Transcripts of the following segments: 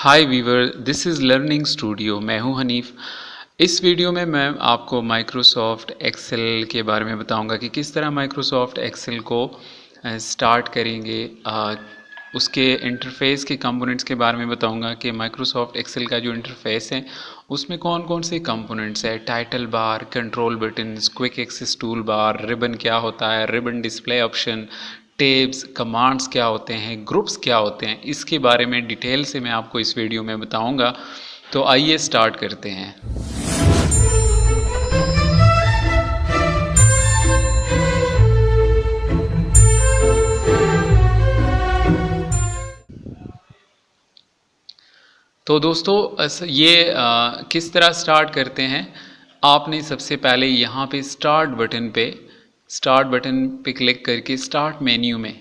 Hi viewer, this is learning studio. मैं हूं हनीफ। इस वीडियो में मैं आपको माइक्रोसॉफ्ट एक्सेल के बारे में बताऊंगा कि किस तरह माइक्रोसॉफ्ट एक्सेल को स्टार्ट करेंगे। उसके इंटरफेस के कंपोनेंट्स के बारे में बताऊंगा कि माइक्रोसॉफ्ट एक्सेल का जो इंटरफेस है उसमें कौन कौन से कंपोनेंट्स है। Title bar, control buttons, quick access tool bar, ribbon क्या होता है, ribbon display option, tabs, commands क्या होते हैं, ग्रुप्स क्या होते हैं, इसके बारे में डिटेल से मैं आपको इस वीडियो में बताऊंगा। तो आइए स्टार्ट करते हैं। तो दोस्तों किस तरह स्टार्ट करते हैं। आपने सबसे पहले यहाँ पे स्टार्ट बटन पे क्लिक करके स्टार्ट मेन्यू में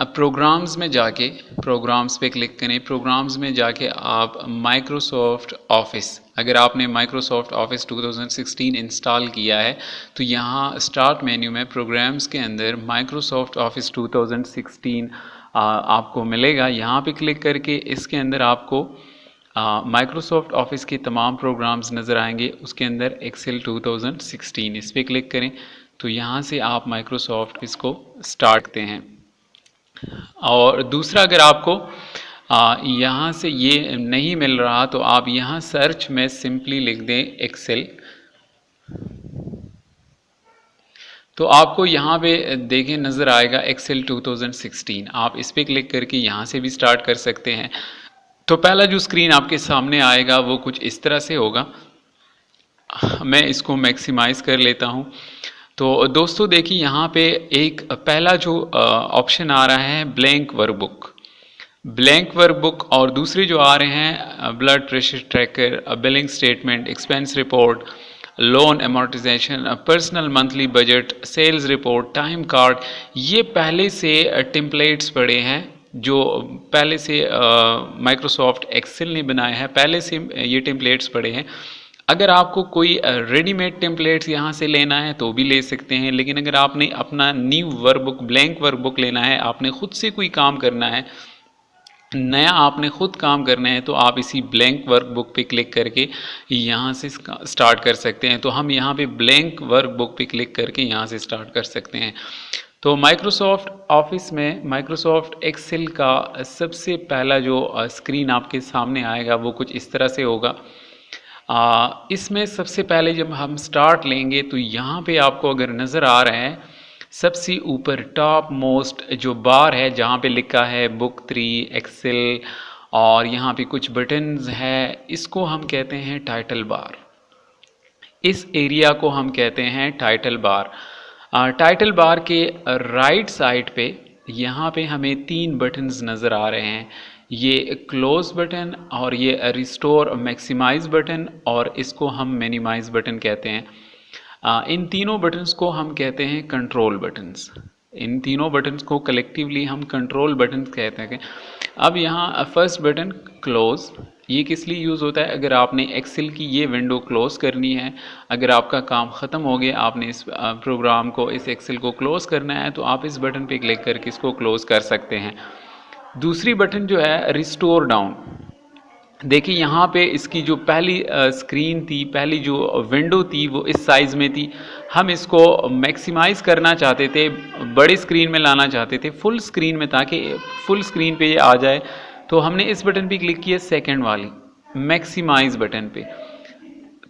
अब प्रोग्राम्स पे क्लिक करें। प्रोग्राम्स में जाके आप माइक्रोसॉफ्ट ऑफिस, अगर आपने माइक्रोसॉफ्ट ऑफिस 2016 इंस्टॉल किया है तो यहाँ स्टार्ट मेन्यू में प्रोग्राम्स के अंदर माइक्रोसॉफ्ट ऑफिस 2016 आपको मिलेगा। यहाँ पे क्लिक करके इसके अंदर आपको माइक्रोसॉफ्ट ऑफिस के तमाम प्रोग्राम्स नज़र आएंगे। उसके अंदर एक्सेल 2016 इस पर क्लिक करें तो यहाँ से आप माइक्रोसॉफ्ट इसको स्टार्ट करते हैं। और दूसरा, अगर आपको यहाँ से ये नहीं मिल रहा तो आप यहाँ सर्च में सिंपली लिख दें एक्सेल, तो आपको यहाँ पे देखें नज़र आएगा एक्सेल 2016। आप इस पर क्लिक करके यहाँ से भी स्टार्ट कर सकते हैं। तो पहला जो स्क्रीन आपके सामने आएगा वो कुछ इस तरह से होगा। मैं इसको मैक्सिमाइज कर लेता हूँ। तो दोस्तों देखिए, यहाँ पे एक पहला जो ऑप्शन आ रहा है ब्लैंक वर्कबुक, और दूसरे जो आ रहे हैं blood pressure tracker, billing statement, expense report, loan amortisation, personal monthly budget, sales report, time card, ये पहले से टेम्पलेट्स पड़े हैं जो पहले से माइक्रोसॉफ्ट एक्सेल ने बनाया है। पहले से ये टेम्पलेट्स पड़े हैं। अगर आपको कोई रेडीमेड टेम्पलेट्स यहाँ से लेना है तो भी ले सकते हैं, लेकिन अगर आपने अपना न्यू वर्कबुक, ब्लैंक वर्कबुक लेना है, आपने खुद से कोई काम करना है, नया आपने खुद काम करना है, तो आप इसी ब्लैंक वर्कबुक पे क्लिक करके यहाँ से स्टार्ट कर सकते हैं। तो हम यहाँ पे ब्लैंक वर्कबुक पे क्लिक करके यहाँ से स्टार्ट कर सकते हैं। तो माइक्रोसॉफ्ट ऑफिस में माइक्रोसॉफ्ट एक्सेल का सबसे पहला जो स्क्रीन आपके सामने आएगा वो कुछ इस तरह से होगा। इसमें सबसे पहले जब हम स्टार्ट लेंगे तो यहाँ पे आपको अगर नज़र आ रहा है, सबसे ऊपर टॉप मोस्ट जो बार है जहाँ पे लिखा है बुक 3 एक्सेल, और यहाँ पे कुछ बटन्स है, इसको हम कहते हैं टाइटल बार। इस एरिया को हम कहते हैं टाइटल बार। टाइटल बार के राइट साइड पे यहाँ पे हमें 3 बटन्स नज़र आ रहे हैं। ये क्लोज बटन, और ये रिस्टोर मैक्सिमाइज बटन, और इसको हम मिनिमाइज बटन कहते हैं। इन तीनों बटन्स को हम कहते हैं कंट्रोल बटन्स। इन तीनों बटन्स को कलेक्टिवली हम कंट्रोल बटन्स कहते हैं। अब यहाँ फर्स्ट बटन क्लोज, ये किस लिए यूज़ होता है? अगर आपने एक्सेल की ये विंडो क्लोज करनी है, अगर आपका काम ख़त्म हो गया, आपने इस प्रोग्राम को, इस एक्सेल को क्लोज करना है, तो आप इस बटन पे क्लिक करके इसको क्लोज कर सकते हैं। दूसरी बटन जो है रिस्टोर डाउन, देखिए यहाँ पे इसकी जो पहली स्क्रीन थी, पहली जो विंडो थी वो इस साइज़ में थी। हम इसको मैक्सिमाइज़ करना चाहते थे, बड़ी स्क्रीन में लाना चाहते थे, फुल स्क्रीन में, ताकि फुल स्क्रीन पे ये आ जाए। तो हमने इस बटन पे क्लिक किया, सेकंड वाली मैक्सिमाइज बटन पे,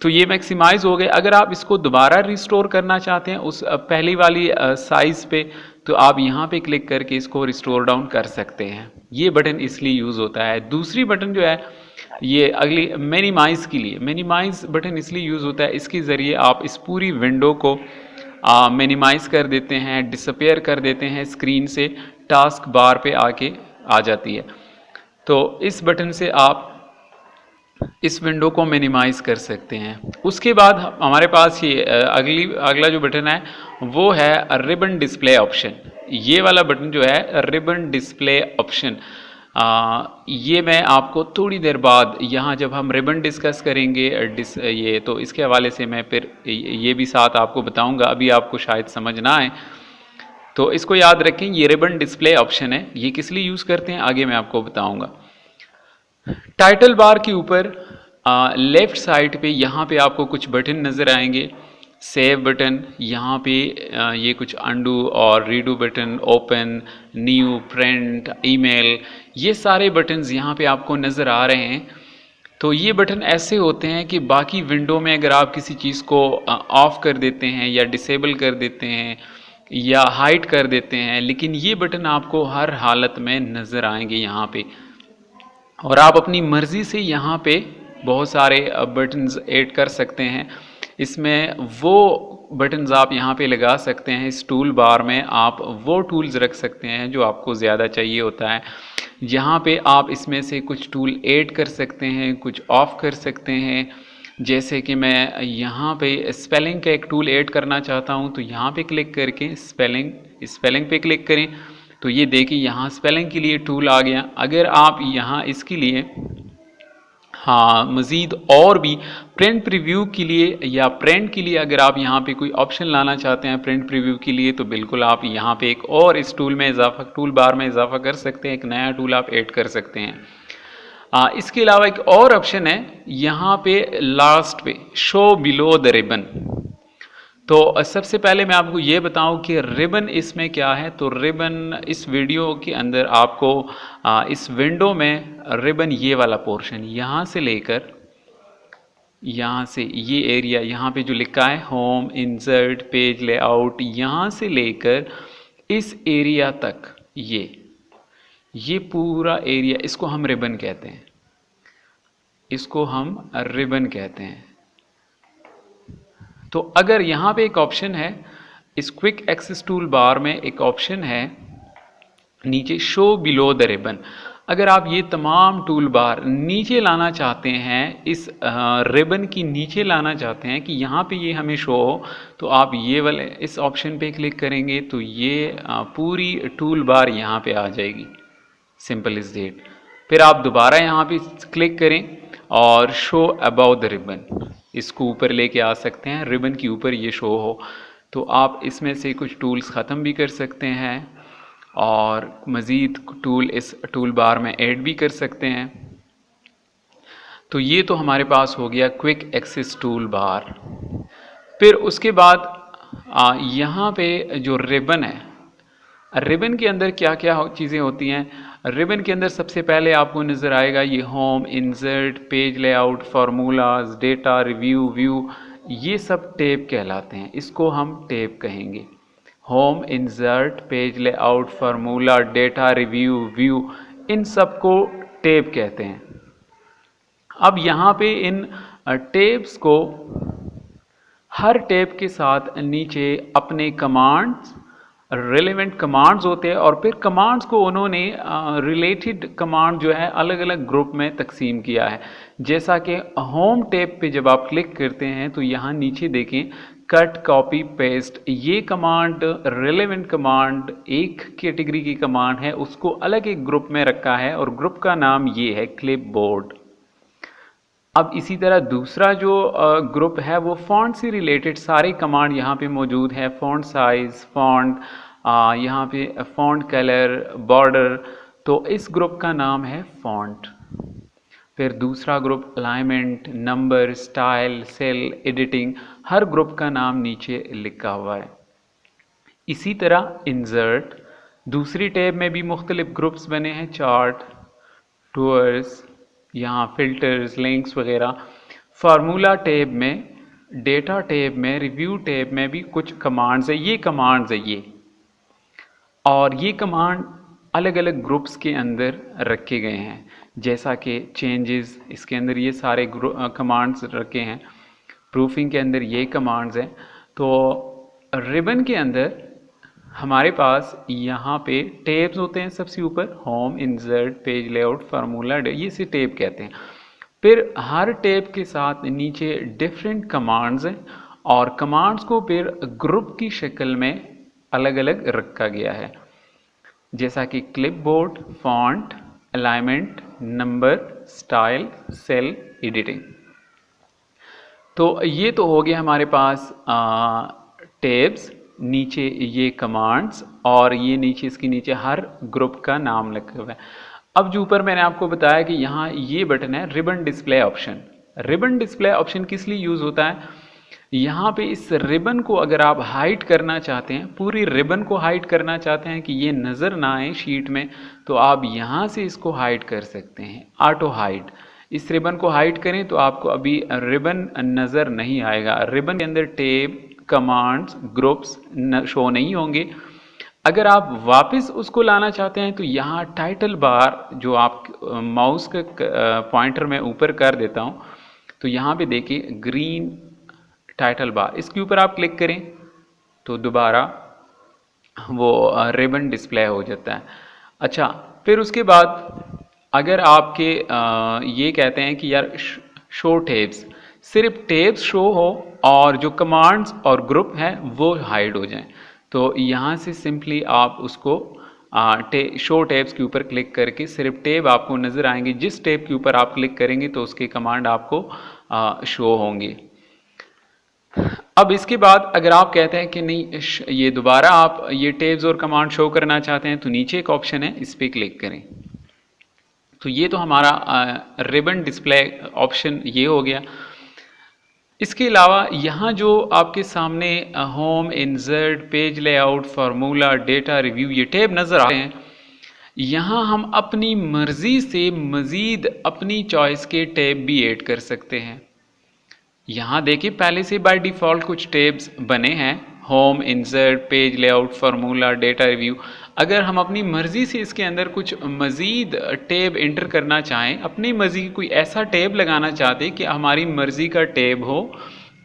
तो ये मैक्सिमाइज हो गए। अगर आप इसको दोबारा रिस्टोर करना चाहते हैं उस पहली वाली साइज़ पे, तो आप यहाँ पे क्लिक करके इसको रिस्टोर डाउन कर सकते हैं। ये बटन इसलिए यूज़ होता है। दूसरी बटन जो है ये अगली मिनिमाइज़ के लिए, मिनिमाइज़ बटन इसलिए यूज़ होता है, इसके ज़रिए आप इस पूरी विंडो को मिनिमाइज़ कर देते हैं, डिसअपेयर कर देते हैं स्क्रीन से, टास्क बार पे आके आ जाती है। तो इस बटन से आप इस विंडो को मिनिमाइज़ कर सकते हैं। उसके बाद हमारे पास ये अगला जो बटन है वो है रिबन डिस्प्ले ऑप्शन। ये वाला बटन जो है रिबन डिस्प्ले ऑप्शन, ये मैं आपको थोड़ी देर बाद, यहाँ जब हम रिबन डिस्कस करेंगे ये, तो इसके हवाले से मैं फिर ये भी साथ आपको बताऊंगा, अभी आपको शायद समझ ना आए। तो इसको याद रखें, ये रिबन डिस्प्ले ऑप्शन है। ये किस लिए यूज़ करते हैं आगे मैं आपको बताऊंगा। टाइटल बार के ऊपर लेफ्ट साइड पे यहाँ पे आपको कुछ बटन नज़र आएंगे। सेव बटन, यहाँ पे ये कुछ अंडू और redo button, open, new, print, email, ये सारे बटन्स यहाँ पे आपको नज़र आ रहे हैं। तो ये बटन ऐसे होते हैं कि बाकी विंडो में अगर आप किसी चीज़ को ऑफ कर देते हैं या डिसेबल कर देते हैं या हाइड कर देते हैं, लेकिन ये बटन आपको हर हालत में नज़र आएंगे यहाँ पे, और आप अपनी मर्ज़ी से यहाँ पे बहुत सारे बटन्स ऐड कर सकते हैं। इसमें वो बटन्स आप यहाँ पे लगा सकते हैं। इस टूल बार में आप वो टूल्स रख सकते हैं जो आपको ज़्यादा चाहिए होता है। यहाँ पे आप इसमें से कुछ टूल ऐड कर सकते हैं, कुछ ऑफ कर सकते हैं। जैसे कि मैं यहाँ पे स्पेलिंग का एक टूल ऐड करना चाहता हूँ, तो यहाँ पे क्लिक करके स्पेलिंग पे क्लिक करें तो ये देखिए यहाँ स्पेलिंग के लिए टूल आ गया। अगर आप यहाँ इसके लिए मज़ीद और भी प्रिंट प्रीव्यू के लिए या प्रिंट के लिए अगर आप यहाँ पे कोई ऑप्शन लाना चाहते हैं प्रिंट प्रीव्यू के लिए, तो बिल्कुल आप यहाँ पे एक और इस टूल बार में इजाफा कर सकते हैं। एक नया टूल आप ऐड कर सकते हैं। इसके अलावा एक और ऑप्शन है यहाँ पे लास्ट पे, शो बिलो द रिबन। तो सबसे पहले मैं आपको ये बताऊं कि रिबन इसमें क्या है। तो रिबन इस वीडियो के अंदर आपको इस विंडो में रिबन, ये वाला पोर्शन यहाँ से लेकर यहाँ से ये एरिया यहाँ पे जो लिखा है होम, इंसर्ट, पेज लेआउट, यहाँ से लेकर इस एरिया तक ये पूरा एरिया, इसको हम रिबन कहते हैं। इसको हम रिबन कहते हैं। तो अगर यहाँ पे एक ऑप्शन है, इस क्विक एक्सेस टूल बार में एक ऑप्शन है नीचे शो बिलो द रिबन। अगर आप ये तमाम टूल बार नीचे लाना चाहते हैं, इस रिबन की नीचे लाना चाहते हैं कि यहाँ पे ये हमें शो हो, तो आप ये वाले इस ऑप्शन पे क्लिक करेंगे तो ये पूरी टूल बार यहाँ पे आ जाएगी। Simple is that. फिर आप दोबारा यहाँ पे क्लिक करें और शो अबाउट द रिबन, इसको ऊपर लेके आ सकते हैं, रिबन के ऊपर ये शो हो। तो आप इसमें से कुछ टूल्स ख़त्म भी कर सकते हैं और मज़ीद टूल इस टूल बार में ऐड भी कर सकते हैं। तो ये तो हमारे पास हो गया क्विक एक्सेस टूल बार। फिर उसके बाद यहाँ पे जो रिबन है, रिबन के अंदर क्या क्या चीज़ें होती हैं। रिबन के अंदर सबसे पहले आपको नज़र आएगा ये home, insert, page layout, formulas, data, review, view, ये सब टैब कहलाते हैं। इसको हम टैब कहेंगे। Home, insert, page layout, formula, data, review, view, इन सब को टैब कहते हैं। अब यहाँ पे इन टैब्स को हर टैब के साथ नीचे अपने कमांड्स, रिलेवेंट कमांड्स होते हैं और फिर कमांड्स को उन्होंने रिलेटेड कमांड जो है अलग अलग ग्रुप में तकसीम किया है। जैसा कि होम टैब पे जब आप क्लिक करते हैं तो यहाँ नीचे देखें कट, कॉपी, पेस्ट, ये कमांड रिलेवेंट कमांड एक कैटेगरी की कमांड है, उसको अलग एक ग्रुप में रखा है और ग्रुप का नाम ये है क्लिपबोर्ड। अब इसी तरह दूसरा जो ग्रुप है वो फॉन्ट से रिलेटेड सारे कमांड यहाँ पे मौजूद है। फॉन्ट साइज, फॉन्ट, यहाँ पे फॉन्ट कलर, बॉर्डर, तो इस ग्रुप का नाम है फॉन्ट। फिर दूसरा group alignment, number, style, cell, editing, हर ग्रुप का नाम नीचे लिखा हुआ है। इसी तरह इंसर्ट, दूसरी टैब में भी मुख्तलिफ ग्रुप्स बने हैं, चार्ट, टूर्स, यहाँ फिल्टर्स, लिंक्स वगैरह। फार्मूला टैब में, डेटा टैब में, रिव्यू टैब में भी कुछ कमांड्स है। ये कमांड्स है ये, और ये कमांड अलग अलग ग्रुप्स के अंदर रखे गए हैं। जैसा कि चेंजेस, इसके अंदर ये सारे कमांड्स रखे हैं। प्रूफिंग के अंदर ये कमांड्स हैं। तो रिबन के अंदर हमारे पास यहाँ पे टैब्स होते हैं। सबसे ऊपर home, insert, page layout, formula, ये से टैब कहते हैं। फिर हर टैब के साथ नीचे डिफरेंट कमांड्स हैं और कमांड्स को फिर ग्रुप की शक्ल में अलग अलग रखा गया है, जैसा कि clipboard, font, alignment, number, style, cell, editing. तो ये तो हो गया हमारे पास टैब्स, नीचे ये कमांड्स और ये नीचे इसके नीचे हर ग्रुप का नाम लिखा हुआ है। अब जो ऊपर मैंने आपको बताया कि यहाँ ये बटन है ribbon display option. Ribbon display option किस लिए यूज़ होता है? यहाँ पे इस रिबन को अगर आप हाइड करना चाहते हैं, पूरी रिबन को हाइड करना चाहते हैं कि ये नज़र ना आए शीट में, तो आप यहाँ से इसको हाइड कर सकते हैं, ऑटो हाइड। इस रिबन को हाइड करें तो आपको अभी रिबन नज़र नहीं आएगा। रिबन के अंदर टैब, कमांड्स, ग्रुप्स शो नहीं होंगे। अगर आप वापस उसको लाना चाहते हैं तो यहाँ टाइटल बार, जो आप माउस का पॉइंटर में ऊपर कर देता हूँ, तो यहाँ पे देखिए ग्रीन टाइटल बार, इसके ऊपर आप क्लिक करें तो दोबारा वो रिबन डिस्प्ले हो जाता है। अच्छा, फिर उसके बाद अगर आपके ये कहते हैं कि यार शो टैब्स, सिर्फ टैब्स शो हो और जो कमांड्स और ग्रुप हैं वो हाइड हो जाएं, तो यहाँ से सिंपली आप उसको शो टैब्स के ऊपर क्लिक करके सिर्फ टैब आपको नज़र आएंगे। जिस टैब के ऊपर आप क्लिक करेंगे तो उसके कमांड आपको शो होंगे। अब इसके बाद अगर आप कहते हैं कि नहीं ये दोबारा आप ये टैब्स और कमांड शो करना चाहते हैं, तो नीचे एक ऑप्शन है, इस पर क्लिक करें। तो ये तो हमारा रिबन डिस्प्ले ऑप्शन ये हो गया। इसके अलावा यहाँ जो आपके सामने home, insert, page layout, formula, data review, ये टैब नज़र आ रहे हैं, यहाँ हम अपनी मर्ज़ी से मज़ीद अपनी चॉइस के टैब भी ऐड कर सकते हैं। यहाँ देखिए पहले से बाय डिफ़ॉल्ट कुछ टैब्स बने हैं, home, insert, page layout, formula, data review. अगर हम अपनी मर्ज़ी से इसके अंदर कुछ मज़ीद टैब इंटर करना चाहें, अपनी मर्ज़ी की कोई ऐसा टैब लगाना चाहते कि हमारी मर्ज़ी का टैब हो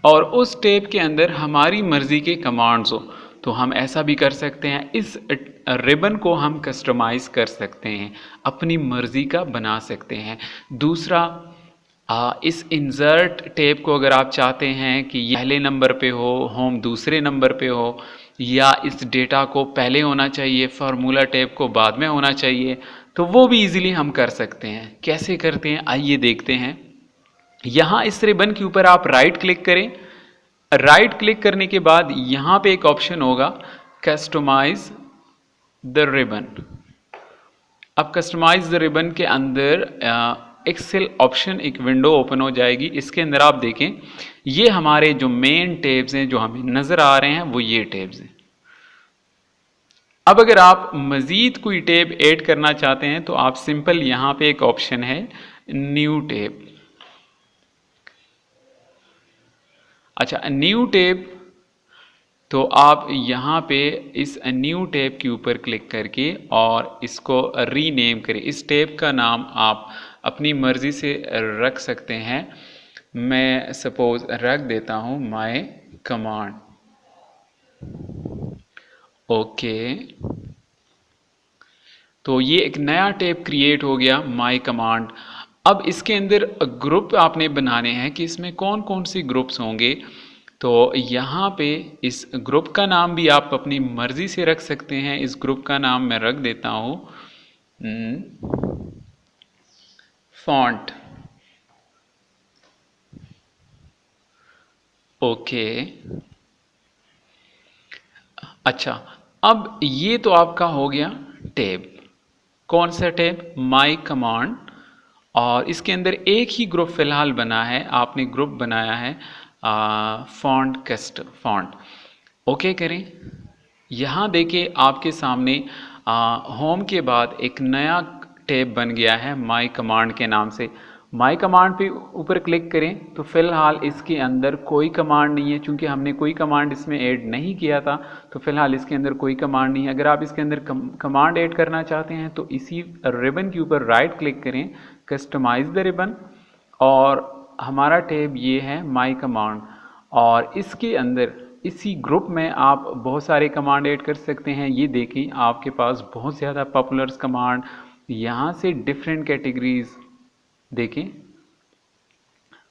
और उस टैब के अंदर हमारी मर्ज़ी के कमांड्स हो, तो हम ऐसा भी कर सकते हैं। इस रिबन को हम कस्टमाइज़ कर सकते हैं, अपनी मर्ज़ी का बना सकते हैं। दूसरा, इस इंसर्ट टैब को अगर आप चाहते हैं कि ये पहले नंबर पे हो, होम दूसरे नंबर पे हो, या इस डेटा को पहले होना चाहिए, फार्मूला टैब को बाद में होना चाहिए, तो वो भी इजीली हम कर सकते हैं। कैसे करते हैं आइए देखते हैं। यहाँ इस रिबन के ऊपर आप राइट क्लिक करें। राइट क्लिक करने के बाद यहाँ पे एक ऑप्शन होगा कस्टमाइज द रिबन। अब कस्टमाइज द रिबन के अंदर एक्सेल ऑप्शन एक विंडो ओपन हो जाएगी। इसके अंदर आप देखें ये हमारे जो मेन टैब्स हैं जो हमें नज़र आ रहे हैं वो ये टैब्स हैं। अब अगर आप मज़ीद कोई टैब ऐड करना चाहते हैं तो आप सिंपल यहाँ पे एक ऑप्शन है न्यू टैब। अच्छा, न्यू टैब, तो आप यहाँ पे इस न्यू टैब के ऊपर क्लिक करके और इसको रीनेम करें। इस टैब का नाम आप अपनी मर्ज़ी से रख सकते हैं। मैं सपोज़ रख देता हूँ माय कमांड। ओके, तो ये एक नया टैब क्रिएट हो गया, माय कमांड। अब इसके अंदर ग्रुप आपने बनाने हैं कि इसमें कौन कौन से ग्रुप्स होंगे। तो यहाँ पे इस ग्रुप का नाम भी आप अपनी मर्ज़ी से रख सकते हैं। इस ग्रुप का नाम मैं रख देता हूँ फॉन्ट। ओके, अच्छा, अब ये तो आपका हो गया टैब। कौन सा टैब? My command. और इसके अंदर एक ही ग्रुप फिलहाल बना है, आपने ग्रुप बनाया है फॉन्ट कस्ट फॉन्ट। ओके करें। यहाँ देखिए आपके सामने होम के बाद एक नया टैब बन गया है माय कमांड के नाम से। माय कमांड पे ऊपर क्लिक करें तो फिलहाल इसके अंदर कोई कमांड नहीं है, चूंकि हमने कोई कमांड इसमें ऐड नहीं किया था, तो फिलहाल इसके अंदर कोई कमांड नहीं है। अगर आप इसके अंदर कमांड ऐड करना चाहते हैं तो इसी रिबन के ऊपर राइट क्लिक करें, कस्टमाइज द रिबन, और हमारा टैब ये है माय कमांड। और इसके अंदर इसी ग्रुप में आप बहुत सारे कमांड ऐड कर सकते हैं। ये देखें आपके पास बहुत ज़्यादा पॉपुलर्स कमांड, यहाँ से डिफरेंट कैटेगरीज देखें,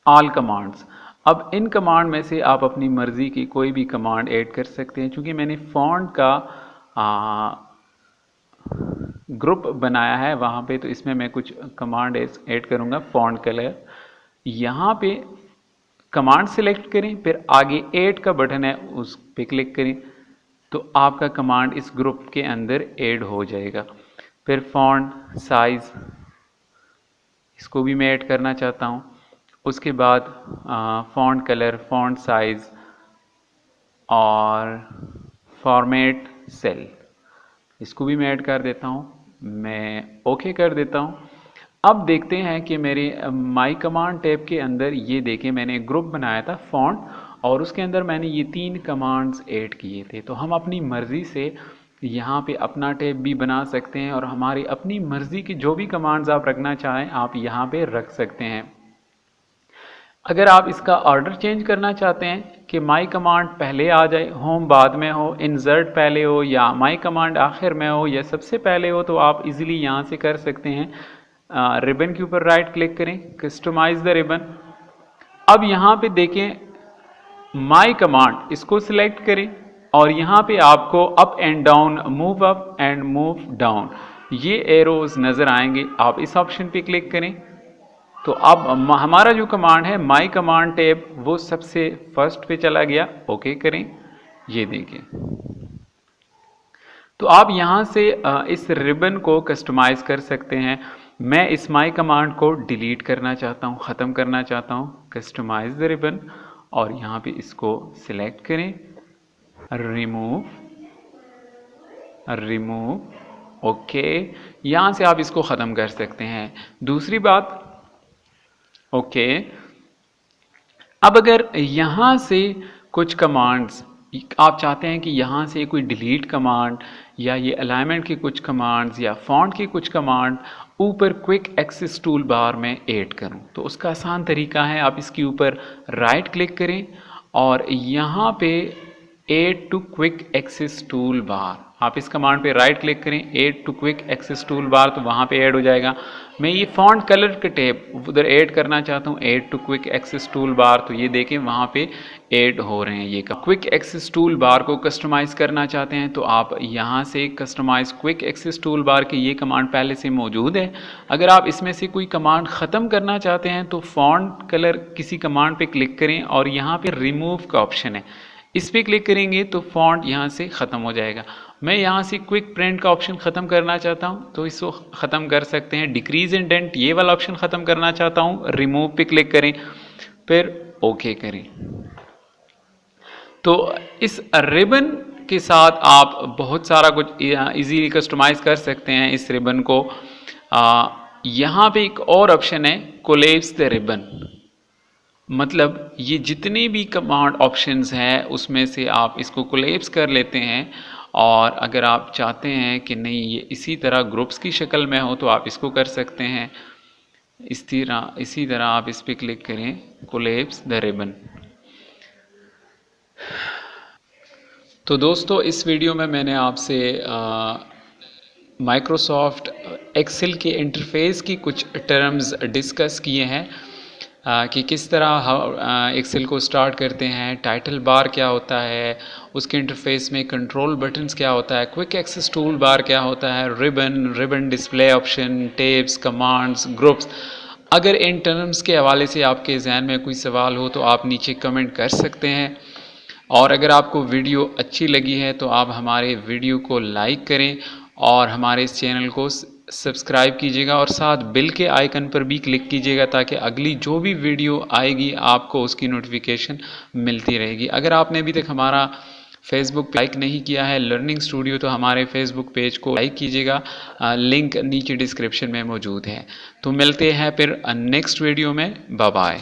ऑल कमांड्स। अब इन कमांड में से आप अपनी मर्ज़ी की कोई भी कमांड ऐड कर सकते हैं। चूँकि मैंने फॉन्ट का ग्रुप बनाया है वहाँ पे, तो इसमें मैं कुछ कमांड ऐड करूँगा। फॉन्ट कलर, यहाँ पे कमांड सेलेक्ट करें, फिर आगे ऐड का बटन है उस पे क्लिक करें, तो आपका कमांड इस ग्रुप के अंदर ऐड हो जाएगा। फिर फॉन्ट साइज़, इसको भी मैं ऐड करना चाहता हूँ। उसके बाद फॉन्ट कलर, फॉन्ट साइज़ और फॉर्मेट सेल, इसको भी मैं ऐड कर देता हूँ। मैं ओके कर देता हूँ। अब देखते हैं कि मेरे माई कमांड टैब के अंदर ये देखें, मैंने एक ग्रुप बनाया था फॉन्ट, और उसके अंदर मैंने ये 3 कमांड्स ऐड किए थे। तो हम अपनी मर्ज़ी से यहाँ पे अपना टैब भी बना सकते हैं और हमारी अपनी मर्ज़ी की जो भी कमांड्स आप रखना चाहें आप यहाँ पे रख सकते हैं। अगर आप इसका ऑर्डर चेंज करना चाहते हैं कि माई कमांड पहले आ जाए, होम बाद में हो, इंसर्ट पहले हो, या माई कमांड आखिर में हो या सबसे पहले हो, तो आप इजीली यहाँ से कर सकते हैं। रिबन के ऊपर राइट क्लिक करें, कस्टमाइज द रिबन। अब यहाँ पे देखें माई कमांड, इसको सिलेक्ट करें और यहाँ पे आपको up and down, move up and move down, ये एरोज नज़र आएंगे। आप इस ऑप्शन पे क्लिक करें तो अब हमारा जो कमांड है माई कमांड टैब वो सबसे फर्स्ट पे चला गया। ओके करें, ये देखें। तो आप यहाँ से इस रिबन को कस्टमाइज कर सकते हैं। मैं इस माई कमांड को डिलीट करना चाहता हूँ, ख़त्म करना चाहता हूँ। कस्टमाइज द रिबन और यहाँ पे इसको सिलेक्ट करें, रिमूव, रिमूव, ओके। यहाँ से आप इसको ख़त्म कर सकते हैं। दूसरी बात, ओके, अब अगर यहाँ से कुछ कमांड्स आप चाहते हैं कि यहाँ से कोई डिलीट कमांड या ये अलाइनमेंट की कुछ कमांड्स या फॉन्ट की कुछ कमांड ऊपर क्विक एक्सेस टूल बार में ऐड करूँ, तो उसका आसान तरीका है, आप इसके ऊपर राइट क्लिक करें और यहाँ पे add to quick access tool bar, आप इस कमांड पे राइट क्लिक करें, add to quick access tool bar, तो वहाँ पे ऐड हो जाएगा। मैं ये फॉन्ट कलर के टैब उधर ऐड करना चाहता हूँ, add to quick access tool bar, तो ये देखें वहाँ पे ऐड हो रहे हैं। ये क्विक एक्सेस टूल बार को कस्टमाइज़ करना चाहते हैं तो आप यहाँ से customise quick access tool bar की ये कमांड पहले से मौजूद है। अगर आप इसमें से कोई कमांड ख़त्म करना चाहते हैं तो फॉन्ट कलर किसी कमांड पे क्लिक करें और यहाँ पे रिमूव का ऑप्शन है, इस पर क्लिक करेंगे तो फॉन्ट यहाँ से ख़त्म हो जाएगा। मैं यहाँ से क्विक प्रिंट का ऑप्शन ख़त्म करना चाहता हूँ तो इसको ख़त्म कर सकते हैं। डिक्रीज इंडेंट ये वाला ऑप्शन ख़त्म करना चाहता हूँ, रिमूव पे क्लिक करें, फिर ओके करें। तो इस रिबन के साथ आप बहुत सारा कुछ इजीली कस्टमाइज कर सकते हैं इस रिबन को। यहाँ पे एक और ऑप्शन है, कोलैप्स द रिबन, मतलब ये जितने भी कमांड ऑप्शंस हैं उसमें से आप इसको कोलैप्स कर लेते हैं, और अगर आप चाहते हैं कि नहीं ये इसी तरह ग्रुप्स की शक्ल में हो तो आप इसको कर सकते हैं। इसी तरह आप इस पर क्लिक करें, कोलैप्स द रिबन। तो दोस्तों इस वीडियो में मैंने आपसे माइक्रोसॉफ्ट एक्सेल के इंटरफेस की कुछ टर्म्स डिस्कस किए हैं कि किस तरह एक्सेल को स्टार्ट करते हैं, टाइटल बार क्या होता है, उसके इंटरफेस में कंट्रोल बटन्स क्या होता है, क्विक एक्सेस टूल बार क्या होता है, ribbon display option, tabs, commands, groups. अगर इन टर्म्स के हवाले से आपके जहन में कोई सवाल हो तो आप नीचे कमेंट कर सकते हैं, और अगर आपको वीडियो अच्छी लगी है तो आप हमारे वीडियो को लाइक करें और हमारे इस चैनल को सब्सक्राइब कीजिएगा और साथ बेल के आइकन पर भी क्लिक कीजिएगा ताकि अगली जो भी वीडियो आएगी आपको उसकी नोटिफिकेशन मिलती रहेगी। अगर आपने अभी तक हमारा फेसबुक लाइक नहीं किया है लर्निंग स्टूडियो, तो हमारे फेसबुक पेज को लाइक कीजिएगा, लिंक नीचे डिस्क्रिप्शन में मौजूद है। तो मिलते हैं फिर नेक्स्ट वीडियो में, बाय बाय।